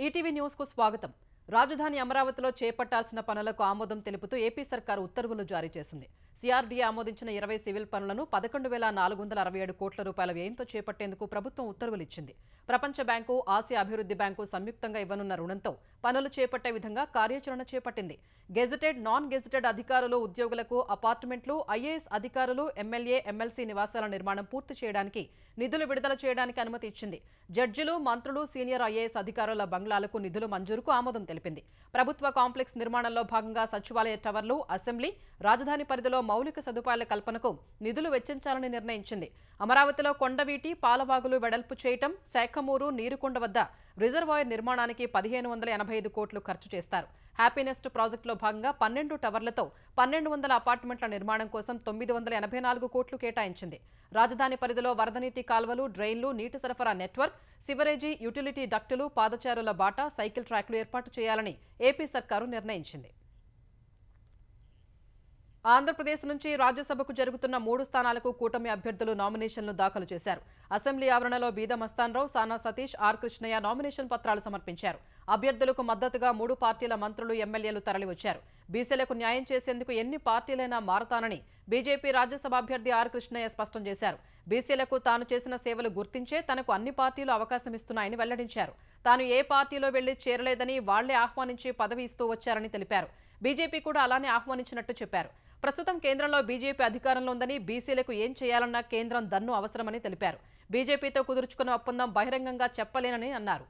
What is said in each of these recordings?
ETV news కు స్వాగతం. రాజధాని అమరావతిలో చేపట్టాల్సిన పనులకు ఆమోదం తెలుపుతూ ఏపీ సర్కారు ఉత్తర్వులు జారీ చేసింది. సిఆర్డీఏ ఆమోదించిన 20 సివిల్ పనులను 11,467 కోట్ల రూపాయల వ్యయంతో చేపట్టేందుకు ప్రభుత్వం ఉత్తర్వులు ఇచ్చింది. ప్రపంచ బ్యాంకు, ఆసియా అభివృద్ధి బ్యాంకు సంయుక్తంగా ఇవ్వనున్న రుణంతో పనులు చేపట్టే విధంగా కార్యాచరణ చేపట్టింది. గెజెటెడ్, నాన్ గెజెటెడ్ అధికారులు, ఉద్యోగులకు అపార్ట్మెంట్లు, ఐఏఎస్ అధికారులు, ఎమ్మెల్యే, ఎమ్మెల్సీ నివాసాల నిర్మాణం పూర్తి చేయడానికి నిధులు విడుదల చేయడానికి అనుమతి ఇచ్చింది. జడ్జిలు, మంత్రులు, సీనియర్ ఐఏఎస్ అధికారుల బంగ్లాలకు నిధుల మంజూరుకు ఆమోదం తెలిపింది. ప్రభుత్వ కాంప్లెక్స్ నిర్మాణంలో భాగంగా సచివాలయ టవర్లు, అసెంబ్లీ, రాజధాని పరిధిలో మౌలిక సదుపాయాల కల్పనకు నిధులు వెచ్చించాలని నిర్ణయించింది. అమరావతిలో కొండవీటి, పాలవాగులు వెడల్పు చేయటం, శాఖమూరు, నీరుకొండ వద్ద రిజర్వాయర్ నిర్మాణానికి 1,585 కోట్లు ఖర్చు చేస్తారు. హ్యాపీనెస్ట్ ప్రాజెక్టులో భాగంగా 12 టవర్లతో 1,200 అపార్ట్మెంట్ల నిర్మాణం కోసం 984 కోట్లు కేటాయించింది. రాజధాని పరిధిలో వరదనీటి కాల్వలు, డ్రైన్లు, నీటి సరఫరా నెట్వర్క్, సివరేజీ, యుటిలిటీ డక్టులు, పాదచారుల బాట, సైకిల్ ట్రాక్లు ఏర్పాటు చేయాలని ఏపీ సర్కారు నిర్ణయించింది. ఆంధ్రప్రదేశ్ నుంచి రాజ్యసభకు జరుగుతున్న 3 స్థానాలకు కూటమి అభ్యర్థులు నామినేషన్లు దాఖలు చేశారు. అసెంబ్లీ ఆవరణలో బీద మస్తాన్రావు, సానా సతీష్, ఆర్ కృష్ణయ్య నామినేషన్ పత్రాలు సమర్పించారు. అభ్యర్థులకు మద్దతుగా 3 పార్టీల మంత్రులు, ఎమ్మెల్యేలు తరలివచ్చారు. బీసీలకు న్యాయం చేసేందుకు ఎన్ని పార్టీలైనా మారతానని బీజేపీ రాజ్యసభ అభ్యర్థి ఆర్ కృష్ణయ్య స్పష్టం చేశారు. బీసీలకు తాను చేసిన సేవలు గుర్తించే తనకు అన్ని పార్టీలు అవకాశం ఇస్తున్నాయని వెల్లడించారు. తాను ఏ పార్టీలో వెళ్లి చేరలేదని, వాళ్లే ఆహ్వానించి పదవి ఇస్తూ వచ్చారని తెలిపారు. బీజేపీ కూడా అలానే ఆహ్వానించినట్టు చెప్పారు. ప్రస్తుతం కేంద్రంలో బీజేపీ అధికారంలో ఉందని, బీసీలకు ఏం చేయాలన్నా కేంద్రం దన్ను అవసరమని తెలిపారు. బీజేపీతో కుదుర్చుకున్న ఒప్పందం బహిరంగంగా చెప్పలేనని అన్నారు.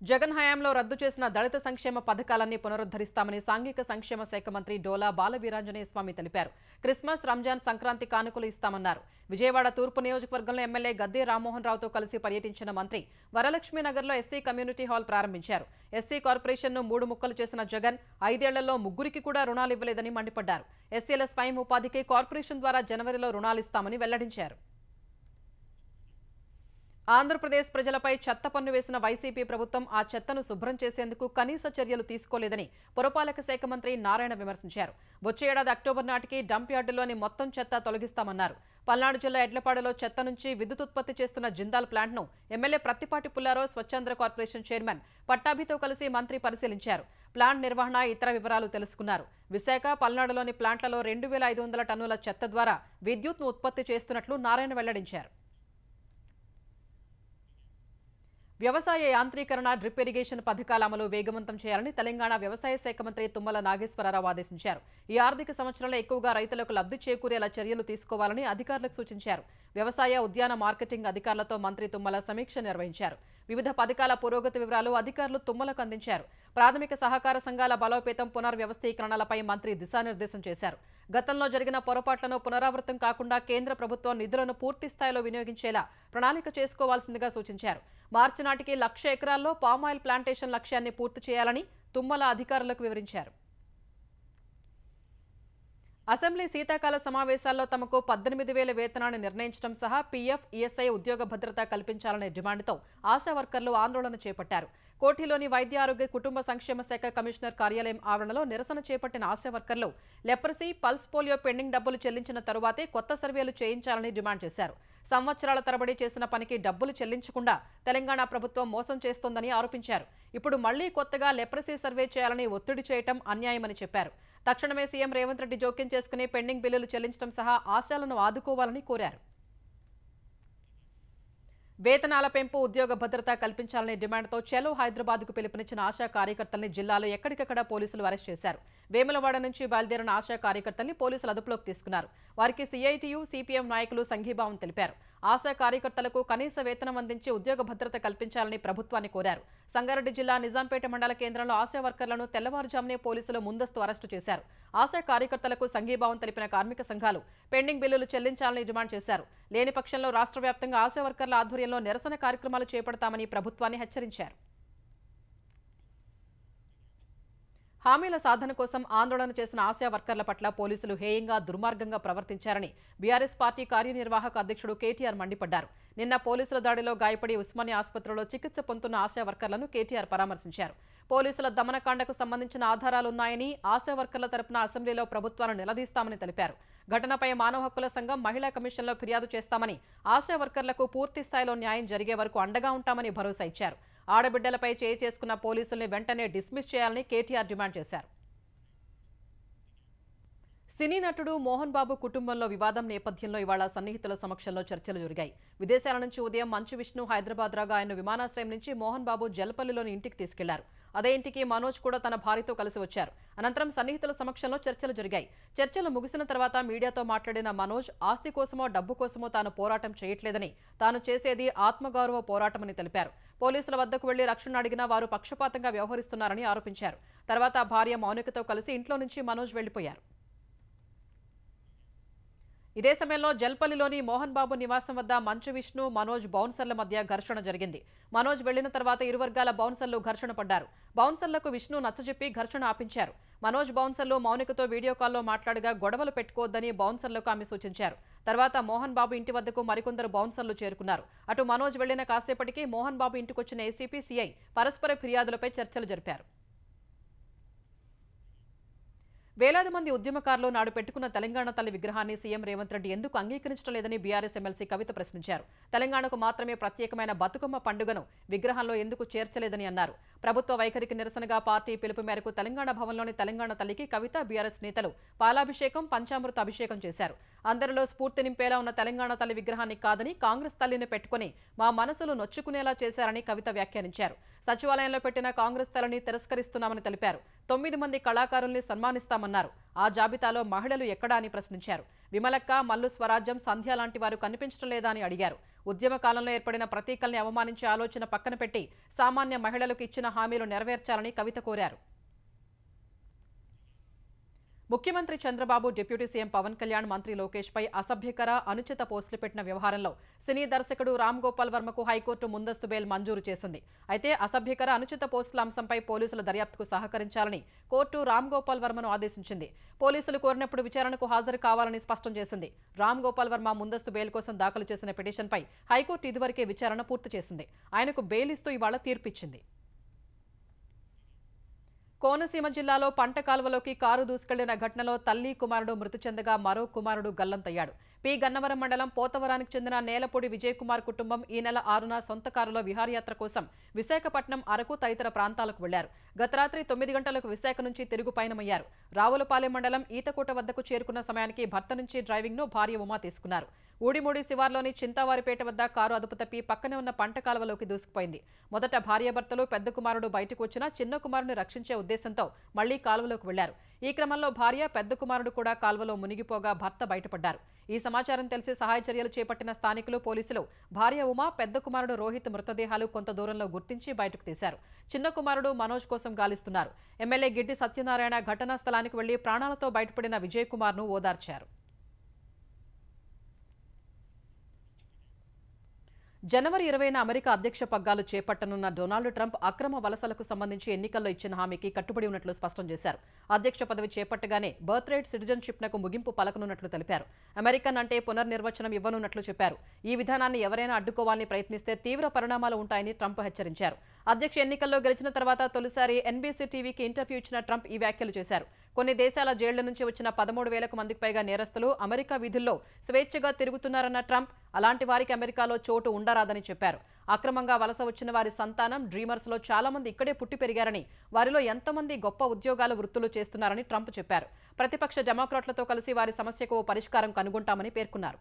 జగన్ హయాంలో రద్దు చేసిన దళిత సంక్షేమ పథకాలన్నీ పునరుద్ధరిస్తామని సాంఘిక సంక్షేమ శాఖ మంత్రి డోలా బాలవీరాంజనేయ స్వామి తెలిపారు. క్రిస్మస్, రంజాన్, సంక్రాంతి కానుకలు ఇస్తామన్నారు. విజయవాడ తూర్పు నియోజకవర్గంలో ఎమ్మెల్యే గద్దె రామ్మోహన్ రావుతో కలిసి పర్యటించిన మంత్రి వరలక్ష్మీనగర్లో ఎస్సీ కమ్యూనిటీ హాల్ ప్రారంభించారు. ఎస్సీ కార్పొరేషన్ను 3 ముక్కలు చేసిన జగన్ 5 ఏళ్లలో 3 కూడా రుణాలు ఇవ్వలేదని మండిపడ్డారు. ఎస్సీల స్వయం ఉపాధికి కార్పొరేషన్ ద్వారా జనవరిలో రుణాలిస్తామని వెల్లడించారు. ఆంధ్రప్రదేశ్ ప్రజలపై చెత్త పన్ను వేసిన వైసీపీ ప్రభుత్వం ఆ చెత్తను శుభ్రం చేసేందుకు కనీస చర్యలు తీసుకోలేదని పురపాలక శాఖ మంత్రి నారాయణ విమర్శించారు. వచ్చే ఏడాది అక్టోబర్ నాటికి డంప్ యార్డులోని మొత్తం చెత్త తొలగిస్తామన్నారు. పల్నాడు జిల్లా ఎడ్లపాడులో చెత్త నుంచి విద్యుత్ ఉత్పత్తి చేస్తున్న జిందాల్ ప్లాంట్ను MLA Prathipati Pullarao, స్వచ్ఛంద్ర corporation chairman పట్టాభితో కలిసి మంత్రి పరిశీలించారు. ప్లాంట్ నిర్వహణ, ఇతర వివరాలు తెలుసుకున్నారు. విశాఖ, పల్నాడులోని ప్లాంట్లలో 2,500 టన్నుల చెత్త ద్వారా విద్యుత్ను ఉత్పత్తి చేస్తున్నట్లు నారాయణ వెల్లడించారు. వ్యవసాయ యాంత్రీకరణ, డ్రిప్ ఇరిగేషన్ పథకాల అమలు వేగవంతం చేయాలని తెలంగాణ వ్యవసాయ శాఖ మంత్రి తుమ్మల నాగేశ్వరరావు ఆదేశించారు. ఈ ఆర్థిక సంవత్సరంలో ఎక్కువగా రైతులకు లబ్ధి చేకూరేలా చర్యలు తీసుకోవాలని అధికారులకు సూచించారు. వ్యవసాయ, ఉద్యాన మార్కెటింగ్ అధికారులతో మంత్రి తుమ్మల సమీక్ష నిర్వహించారు. వివిధ పథకాల పురోగతి వివరాలు అధికారులు తుమ్మలకు అందించారు. ప్రాథమిక సహకార సంఘాల బలోపేతం, పునర్వ్యవస్థీకరణలపై మంత్రి దిశానిర్దేశం చేశారు. గతంలో జరిగిన పొరపాట్లను పునరావృతం కాకుండా కేంద్ర ప్రభుత్వం నిధులను పూర్తి స్థాయిలో వినియోగించేలా ప్రణాళిక చేసుకోవాల్సిందిగా సూచించారు. మార్చి నాటికి 1,00,000 ఎకరాల్లో పామాయిల్ ప్లాంటేషన్ లక్ష్యాన్ని పూర్తి చేయాలని తుమ్మల అధికారులకు వివరించారు. అసెంబ్లీ శీతాకాల సమావేశాల్లో తమకు 18,000 వేతనాన్ని నిర్ణయించడం సహా పీఎఫ్, ఈఎస్ఐ ఉద్యోగ భద్రత కల్పించాలనే డిమాండ్తో ఆశా వర్కర్లు ఆందోళన చేపట్టారు. కోఠిలోని వైద్య ఆరోగ్య కుటుంబ సంక్షేమ శాఖ కమిషనర్ కార్యాలయం ఆవరణలో నిరసన చేపట్టిన ఆశా వర్కర్లు లెప్రసీ, పల్స్ పోలియో పెండింగ్ డబ్బులు చెల్లించిన తరువాతే కొత్త సర్వేలు చేయించాలని డిమాండ్ చేశారు. సంవత్సరాల తరబడి చేసిన పనికి డబ్బులు చెల్లించకుండా తెలంగాణ ప్రభుత్వం మోసం చేస్తోందని ఆరోపించారు. ఇప్పుడు మళ్లీ కొత్తగా లెప్రసీ సర్వే చేయాలని ఒత్తిడి చేయటం అన్యాయమని చెప్పారు. తక్షణమే సీఎం రేవంత్ రెడ్డి జోక్యం చేసుకుని పెండింగ్ బిల్లులు చెల్లించడం సహా ఆశాలను ఆదుకోవాలని కోరారు. వేతనాల పెంపు, ఉద్యోగ భద్రత కల్పించాలనే డిమాండ్తో చలో హైదరాబాద్కు పిలుపునిచ్చిన ఆశా కార్యకర్తల్ని జిల్లాలో ఎక్కడికక్కడ పోలీసులు అరెస్ట్ చేశారు. వేములవాడ నుంచి బయలుదేరిన ఆశా కార్యకర్తల్ని పోలీసులు అదుపులోకి తీసుకున్నారు. వారికి సిఐటియు, సిపిఎం నాయకులు సంఘీభావం తెలిపారు. ఆశా కార్యకర్తలకు కనీస వేతనం అందించి ఉద్యోగ భద్రత కల్పించాలని ప్రభుత్వాన్ని కోరారు. సంగారెడ్డి జిల్లా నిజాంపేట మండల కేంద్రంలో ఆశా వర్కర్లను తెల్లవారుజామునే పోలీసులు ముందస్తు అరెస్టు చేశారు. ఆశా కార్యకర్తలకు సంఘీభావం తెలిపిన కార్మిక సంఘాలు పెండింగ్ బిల్లులు చెల్లించాలని డిమాండ్ చేశారు. లేని పక్షంలో రాష్ట్ర వ్యాప్తంగా ఆశా వర్కర్ల ఆధ్వర్యంలో నిరసన కార్యక్రమాలు చేపడతామని ప్రభుత్వాన్ని హెచ్చరించారు. హామీల సాధన కోసం ఆందోళన చేసిన ఆశా వర్కర్ల పట్ల పోలీసులు హేయంగా, దుర్మార్గంగా ప్రవర్తించారని బీఆర్ఎస్ పార్టీ కార్యనిర్వాహక అధ్యక్షుడు కేటీఆర్ మండిపడ్డారు. నిన్న పోలీసుల దాడిలో గాయపడి ఉస్మానియా ఆసుపత్రిలో చికిత్స పొందుతున్న ఆశా వర్కర్లను కేటీఆర్ పరామర్శించారు. పోలీసుల దమనకాండకు సంబంధించిన ఆధారాలున్నాయని, ఆశా వర్కర్ల తరపున అసెంబ్లీలో ప్రభుత్వాన్ని నిలదీస్తామని తెలిపారు. ఘటనపై మానవ హక్కుల సంఘం మహిళా కమిషన్లో ఫిర్యాదు చేస్తామని, ఆశా వర్కర్లకు పూర్తి స్థాయిలో న్యాయం జరిగే వరకు అండగా ఉంటామని భరోసా ఇచ్చారు. ఆడబిడ్డలపై చేయి చేసుకున్న పోలీసుల్ని వెంటనే డిస్మిస్ చేయాలని కేటీఆర్ డిమాండ్ చేశారు. సినీ నటుడు మోహన్ బాబు కుటుంబంలో వివాదం నేపథ్యంలో ఇవాళ సన్నిహితుల సమక్షంలో చర్చలు జరిగాయి. విదేశాల నుంచి ఉదయం మంచు విష్ణు హైదరాబాద్ రాగా ఆయన విమానాశ్రయం నుంచి మోహన్ బాబు జల్పల్లిలోని ఇంటికి తీసుకెళ్లారు. అదే ఇంటికి మనోజ్ కూడా తన భార్యతో కలిసి వచ్చారు. అనంతరం సన్నిహితుల సమక్షంలో చర్చలు జరిగాయి. చర్చలు ముగిసిన తర్వాత మీడియాతో మాట్లాడిన మనోజ్ ఆస్తి కోసమో డబ్బు కోసమో తాను పోరాటం చేయట్లేదని, తాను చేసేది ఆత్మగౌరవ పోరాటమని తెలిపారు. పోలీసుల వద్దకు వెళ్లి రక్షణ అడిగినా వారు పక్షపాతంగా వ్యవహరిస్తున్నారని ఆరోపించారు. తర్వాత భార్య మౌనికతో కలిసి ఇంట్లో నుంచి మనోజ్ వెళ్లిపోయారు. ఇదే సమయంలో జల్పల్లిలోని మోహన్ బాబు నివాసం వద్ద మంచు విష్ణు, మనోజ్ బౌన్సర్ల మధ్య ఘర్షణ జరిగింది. మనోజ్ వెళ్లిన తర్వాత ఇరు వర్గాల బౌన్సర్లు ఘర్షణ పడ్డారు. బౌన్సర్లకు విష్ణు నచ్చజెప్పి ఘర్షణ ఆపించారు. మనోజ్ బౌన్సర్లు మౌనికతో వీడియో కాల్లో మాట్లాడగా గొడవలు పెట్టుకోవద్దని బౌన్సర్లకు ఆమె సూచించారు. తర్వాత మోహన్ బాబు ఇంటి వద్దకు మరికొందరు బౌన్సర్లు చేరుకున్నారు. అటు మనోజ్ వెళ్లిన కాసేపటికి మోహన్ బాబు ఇంటికొచ్చిన ఏసీపీ, సీఐ పరస్పర ఫిర్యాదులపై చర్చలు జరిపారు. వేలాది మంది ఉద్యమకారులు నాడు పెట్టుకున్న తెలంగాణ తల్లి విగ్రహాన్ని సీఎం రేవంత్ రెడ్డి ఎందుకు అంగీకరించడం లేదని బీఆర్ఎస్ ఎమ్మెల్సీ కవిత ప్రశ్నించారు. తెలంగాణకు మాత్రమే ప్రత్యేకమైన బతుకమ్మ పండుగను విగ్రహంలో ఎందుకు చేర్చలేదని అన్నారు. ప్రభుత్వ వైఖరికి నిరసనగా పార్టీ పిలుపు మేరకు తెలంగాణ భవన్లోని తెలంగాణ తల్లికి కవిత, బీఆర్ఎస్ నేతలు పాలాభిషేకం, పంచామృత అభిషేకం చేశారు. అందరిలో స్ఫూర్తి నింపేలా ఉన్న తెలంగాణ తల్లి విగ్రహాన్ని కాదని కాంగ్రెస్ తల్లిని పెట్టుకుని మా మనసులు నొచ్చుకునేలా చేశారని కవిత వ్యాఖ్యానించారు. సచివాలయంలో పెట్టిన కాంగ్రెస్ తల్లిని తిరస్కరిస్తున్నామని తెలిపారు. 9 మంది కళాకారుల్ని సన్మానిస్తామన్నారు. ఆ జాబితాలో మహిళలు ఎక్కడా అని ప్రశ్నించారు. విమలక్క, మల్లు స్వరాజ్యం, సంధ్య లాంటి వారు కనిపించడం లేదా అని అడిగారు. ఉద్యమ కాలంలో ఏర్పడిన ప్రతీకల్ని అవమానించే ఆలోచన పక్కన పెట్టి సామాన్య మహిళలకు ఇచ్చిన హామీలు నెరవేర్చాలని కవిత కోరారు. ముఖ్యమంత్రి చంద్రబాబు, డిప్యూటీ సీఎం పవన్ కళ్యాణ్, మంత్రి లోకేష్ పై అసభ్యకర, అనుచిత పోస్టులు పెట్టిన వ్యవహారంలో సినీ దర్శకుడు రామ్ గోపాల్ వర్మకు హైకోర్టు ముందస్తు బెయిల్ మంజూరు చేసింది. అయితే అసభ్యకర, అనుచిత పోస్టుల అంశంపై పోలీసుల దర్యాప్తుకు సహకరించాలని కోర్టు రామ్ గోపాల్ వర్మను ఆదేశించింది. పోలీసులు కోరినప్పుడు విచారణకు హాజరు కావాలని స్పష్టం చేసింది. రామ్ గోపాల్ వర్మ ముందస్తు బెయిల్ కోసం దాఖలు చేసిన పిటిషన్పై హైకోర్టు ఇదివరకే విచారణ పూర్తి చేసింది. ఆయనకు బెయిల్ ఇస్తూ ఇవాళ తీర్పిచ్చింది. కోనసీమ జిల్లాలో పంట కాలువలోకి కారు దూసుకెళ్లిన ఘటనలో తల్లి, కుమారుడు మృతి చెందగా మరో కుమారుడు గల్లంతయ్యాడు. పి గన్నవరం మండలం పోతవరానికి చెందిన నేలపూడి విజయ్ కుమార్ కుటుంబం ఈ నెల 6న సొంత కారులో విహారయాత్ర కోసం విశాఖపట్నం, అరకు తదితర ప్రాంతాలకు వెళ్లారు. గత రాత్రి 9 గంటలకు విశాఖ నుంచి తిరుగు పయనమయ్యారు. రావులపాలెం మండలం ఈతకోట వద్దకు చేరుకున్న సమయానికి భర్త నుంచి డ్రైవింగ్ ను భార్య ఉమా తీసుకున్నారు. ఊడిమూడి శివార్లోని చింతావారిపేట వద్ద కారు అదుపు తప్పి పక్కనే ఉన్న పంట కాలువలోకి దూసుకుపోయింది. మొదట భార్యాభర్తలు పెద్ద కుమారుడు బయటకు వచ్చినా చిన్న కుమారుని రక్షించే ఉద్దేశంతో మళ్లీ కాలువలోకి వెళ్లారు. ఈ క్రమంలో భార్య, పెద్ద కుమారుడు కూడా కాలువలో మునిగిపోగా భర్త బయటపడ్డారు. ఈ సమాచారం తెలిసి సహాయ చర్యలు చేపట్టిన స్థానికులు, పోలీసులు భార్య ఉమా, పెద్ద కుమారుడు రోహిత్ మృతదేహాలు కొంత దూరంలో గుర్తించి బయటకు తీశారు. చిన్న కుమారుడు మనోజ్ కోసం గాలిస్తున్నారు. ఎమ్మెల్యే గిడ్డి సత్యనారాయణ ఘటనా స్థలానికి వెళ్లి ప్రాణాలతో బయటపడిన విజయ్ కుమార్ ను ఓదార్చారు. జనవరి 20న అమెరికా అధ్యక్ష పగ్గాలు చేపట్టనున్న డొనాల్డ్ ట్రంప్ అక్రమ వలసలకు సంబంధించి ఎన్నికల్లో ఇచ్చిన హామీకి కట్టుబడి ఉన్నట్లు స్పష్టం చేశారు. అధ్యక్ష పదవి చేపట్టగానే బర్త్ రైట్ సిటిజన్షిప్నకు ముగింపు పలకనున్నట్లు తెలిపారు. అమెరికన్ అంటే పునర్నిర్వచనం ఇవ్వనున్నట్లు చెప్పారు. ఈ విధానాన్ని ఎవరైనా అడ్డుకోవాలని ప్రయత్నిస్తే తీవ్ర పరిణామాలు ఉంటాయని ట్రంప్ హెచ్చరించారు. అధ్యక్ష ఎన్నికల్లో గెలిచిన తర్వాత తొలిసారి ఎన్బీసీ టీవీకి ఇంటర్వ్యూ ఇచ్చిన ట్రంప్ ఈ వ్యాఖ్యలు చేశారు. కొన్ని దేశాల జైళ్ల నుంచి వచ్చిన 13,000 మందికి పైగా నేరస్తులు అమెరికా వీధుల్లో స్వేచ్ఛగా తిరుగుతున్నారన్న ట్రంప్ అలాంటి వారికి అమెరికాలో చోటు ఉండరాదని చెప్పారు. అక్రమంగా వలస వచ్చిన వారి సంతానం, డ్రీమర్స్ లో చాలా మంది ఇక్కడే పుట్టి పెరిగారని, వారిలో ఎంతమంది గొప్ప ఉద్యోగాలు, వృత్తులు చేస్తున్నారని ట్రంప్ చెప్పారు. ప్రతిపక్ష డెమోక్రాట్లతో కలిసి వారి సమస్యకు పరిష్కారం కనుగొంటామని పేర్కొన్నారు.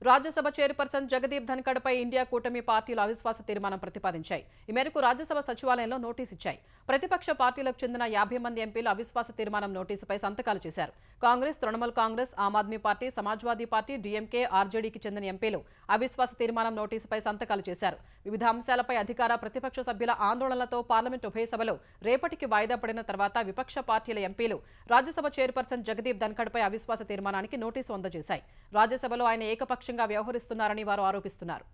రాజ్యసభ చైర్పర్సన్ జగదీప్ ధన్కడ్పై ఇండియా కూటమి పార్టీలు అవిశ్వాస తీర్మానం ప్రతిపాదించాయి. ఈ మేరకు రాజ్యసభ సచివాలయంలో నోటీసు ఇచ్చాయి. ప్రతిపక్ష పార్టీలకు చెందిన 50 మంది ఎంపీలు అవిశ్వాస తీర్మానం నోటీసుపై సంతకాలు చేశారు. Congress, Trinamool Congress, Aam Aadmi party, Samajwadi party, DMK, ఆర్జేడీకి చెందిన ఎంపీలు అవిశ్వాస తీర్మానం నోటీసుపై సంతకాలు చేశారు. వివిధ అంశాలపై అధికార, ప్రతిపక్ష సభ్యుల ఆందోళనలతో పార్లమెంట్ ఉభయ సభలు రేపటికి వాయిదా పడిన తర్వాత విపక్ష పార్టీల ఎంపీలు రాజ్యసభ చైర్పర్సన్ జగదీప్ ధన్కడ్పై అవిశ్వాస తీర్మానానికి నోటీసు అందజేశాయి. రాజ్యసభలో ఆయన ఏకపక్షంగా వ్యవహరిస్తున్నారని వారు ఆరోపిస్తున్నారు.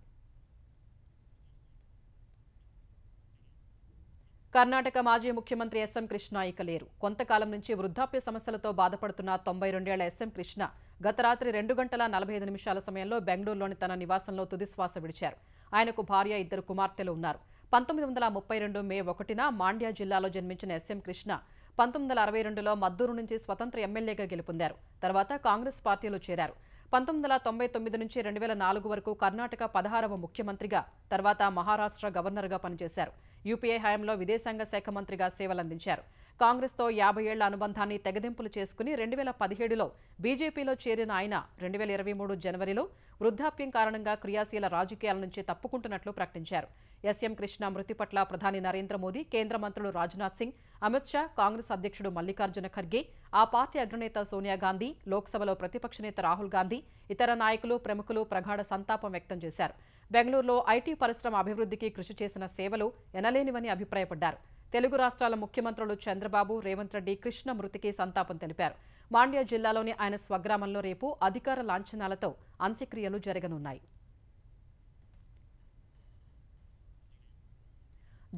కర్ణాటక మాజీ ముఖ్యమంత్రి ఎస్ఎం కృష్ణ ఇక లేరు. కొంతకాలం నుంచి వృద్ధాప్య సమస్యలతో బాధపడుతున్న 92 ఏళ్ల ఎస్ఎం కృష్ణ గత రాత్రి 2 గంటల 45 నిమిషాల సమయంలో బెంగళూరులోని తన నివాసంలో తుదిశ్వాస విడిచారు. ఆయనకు భార్య, 2 కుమార్తెలు ఉన్నారు. 1932 మే 1న మాండ్యా జిల్లాలో జన్మించిన ఎస్ఎం కృష్ణ 1962లో మద్దూరు నుంచి స్వతంత్ర ఎమ్మెల్యేగా గెలుపొందారు. తర్వాత కాంగ్రెస్ పార్టీలో చేరారు. 1999 నుంచి 2004 వరకు కర్ణాటక 16వ ముఖ్యమంత్రిగా, తర్వాత మహారాష్ట్ర గవర్నర్గా పనిచేశారు. యూపీఏ హయాంలో విదేశాంగ శాఖ మంత్రిగా సేవలందించారు. కాంగ్రెస్తో 50 ఏళ్ల అనుబంధాన్ని తెగదెంపులు చేసుకుని 2017లో బీజేపీలో చేరిన ఆయన 2023 జనవరిలో వృద్ధాప్యం కారణంగా క్రియాశీల రాజకీయాల నుంచి తప్పుకుంటున్నట్లు ప్రకటించారు. ఎస్ఎం కృష్ణ మృతి పట్ల ప్రధాని నరేంద్ర మోదీ, కేంద్ర మంత్రులు రాజ్నాథ్ సింగ్, అమిత్ షా, కాంగ్రెస్ అధ్యక్షుడు మల్లికార్జున ఖర్గే, ఆ పార్టీ అగ్రనేత సోనియా గాంధీ, లోక్సభలో ప్రతిపక్ష నేత రాహుల్ గాంధీ, ఇతర నాయకులు, ప్రముఖులు ప్రగాఢ సంతాపం వ్యక్తం చేశారు. బెంగళూరులో ఐటీ పరిశ్రమ అభివృద్ధికి కృషి చేసిన సేవలు ఎనలేనివని అభిప్రాయపడ్డారు. తెలుగు రాష్ట్రాల ముఖ్యమంత్రులు చంద్రబాబు, రేవంత్ రెడ్డి కృష్ణ మృతికి సంతాపం తెలిపారు. మాండ్య జిల్లాలోని ఆయన స్వగ్రామంలో రేపు అధికార లాంఛనాలతో అంత్యక్రియలు జరగనున్నాయి.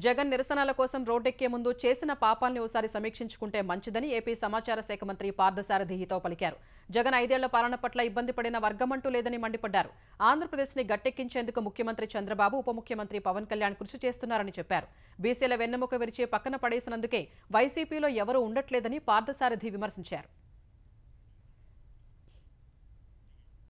జగన్ నిరసనల కోసం రోడ్డెక్కే ముందు చేసిన పాపాల్ని ఓసారి సమీక్షించుకుంటే మంచిదని ఏపీ సమాచార శాఖ మంత్రి పార్థసారథి హితవు పలికారు. జగన్ 5 ఏళ్ల పాలన పట్ల ఇబ్బంది పడిన వర్గమంటూ లేదని మండిపడ్డారు. ఆంధ్రప్రదేశ్ని గట్టెక్కించేందుకు ముఖ్యమంత్రి చంద్రబాబు, ఉప ముఖ్యమంత్రి పవన్ కళ్యాణ్ కృషి చేస్తున్నారని చెప్పారు. బీసీల వెన్నెముక విరిచి పక్కన పడేసినందుకే వైసీపీలో ఎవరూ ఉండట్లేదని పార్థసారథి విమర్శించారు.